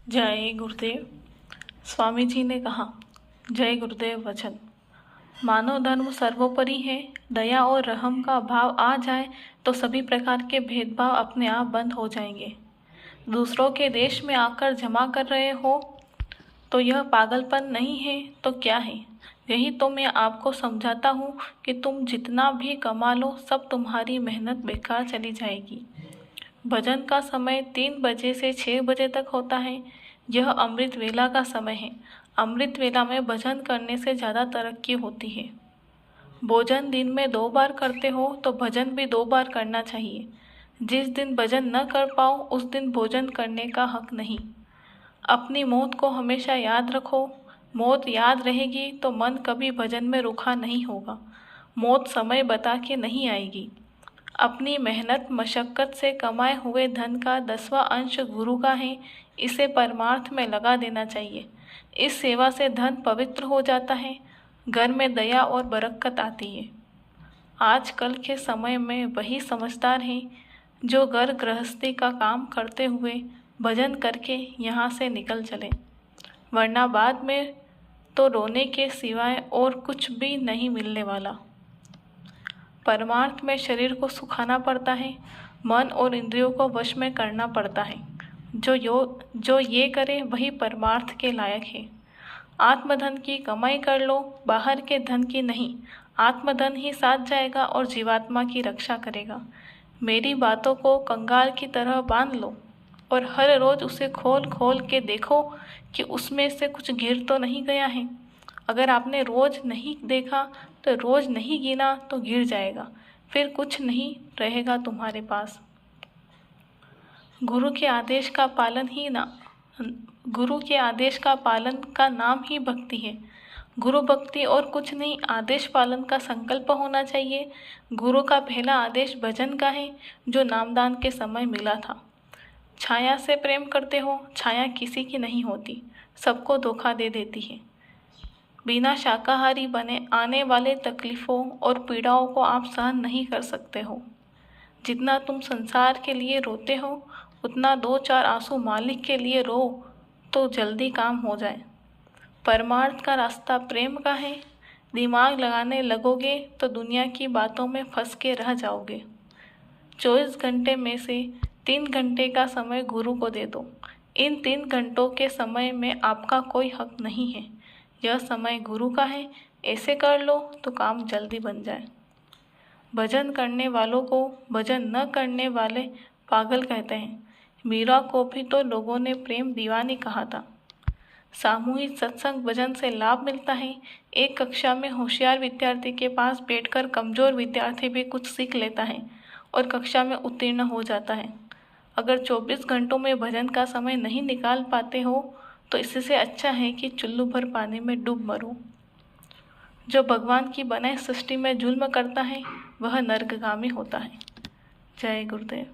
जय गुरुदेव। स्वामी जी ने कहा, जय गुरुदेव वचन। मानव धर्म सर्वोपरि है। दया और रहम का भाव आ जाए तो सभी प्रकार के भेदभाव अपने आप बंद हो जाएंगे। दूसरों के देश में आकर जमा कर रहे हो तो यह पागलपन नहीं है तो क्या है। यही तो मैं आपको समझाता हूँ कि तुम जितना भी कमा लो सब तुम्हारी मेहनत बेकार चली जाएगी। भजन का समय 3 बजे से 6 बजे तक होता है। यह अमृत वेला का समय है। अमृत वेला में भजन करने से ज़्यादा तरक्की होती है। भोजन दिन में 2 बार करते हो तो भजन भी 2 बार करना चाहिए। जिस दिन भजन न कर पाओ उस दिन भोजन करने का हक नहीं। अपनी मौत को हमेशा याद रखो। मौत याद रहेगी तो मन कभी भजन में रुखा नहीं होगा। मौत समय बता के नहीं आएगी। अपनी मेहनत मशक्क़त से कमाए हुए धन का 10वां अंश गुरु का है। इसे परमार्थ में लगा देना चाहिए। इस सेवा से धन पवित्र हो जाता है। घर में दया और बरकत आती है। आजकल के समय में वही समझदार हैं जो घर गृहस्थी का काम करते हुए भजन करके यहाँ से निकल चले, वरना बाद में तो रोने के सिवाय और कुछ भी नहीं मिलने वाला। परमार्थ में शरीर को सुखाना पड़ता है, मन और इंद्रियों को वश में करना पड़ता है। जो ये करे वही परमार्थ के लायक है। आत्मधन की कमाई कर लो, बाहर के धन की नहीं। आत्मधन ही साथ जाएगा और जीवात्मा की रक्षा करेगा। मेरी बातों को कंगाल की तरह बांध लो और हर रोज उसे खोल खोल के देखो कि उसमें से कुछ गिर तो नहीं गया है। अगर आपने रोज नहीं देखा तो रोज नहीं गिना तो गिर जाएगा, फिर कुछ नहीं रहेगा तुम्हारे पास। गुरु के आदेश का पालन का नाम ही भक्ति है। गुरु भक्ति और कुछ नहीं, आदेश पालन का संकल्प होना चाहिए। गुरु का पहला आदेश भजन का है जो नामदान के समय मिला था। छाया से प्रेम करते हो, छाया किसी की नहीं होती, सबको धोखा दे देती है। बिना शाकाहारी बने आने वाले तकलीफ़ों और पीड़ाओं को आप सहन नहीं कर सकते हो। जितना तुम संसार के लिए रोते हो उतना 2-4 आंसू मालिक के लिए रो तो जल्दी काम हो जाए। परमार्थ का रास्ता प्रेम का है। दिमाग लगाने लगोगे तो दुनिया की बातों में फंस के रह जाओगे। 24 घंटे में से 3 घंटे का समय गुरु को दे दो। इन 3 घंटों के समय में आपका कोई हक नहीं है। यह समय गुरु का है। ऐसे कर लो तो काम जल्दी बन जाए। भजन करने वालों को भजन न करने वाले पागल कहते हैं। मीरा को भी तो लोगों ने प्रेम दीवानी कहा था। सामूहिक सत्संग भजन से लाभ मिलता है। एक कक्षा में होशियार विद्यार्थी के पास बैठकर कमज़ोर विद्यार्थी भी कुछ सीख लेता है और कक्षा में उत्तीर्ण हो जाता है। अगर 24 घंटों में भजन का समय नहीं निकाल पाते हो तो इससे अच्छा है कि चुल्लू भर पानी में डूब मरो। जो भगवान की बनाई सृष्टि में जुल्म करता है वह नरकगामी होता है। जय गुरुदेव।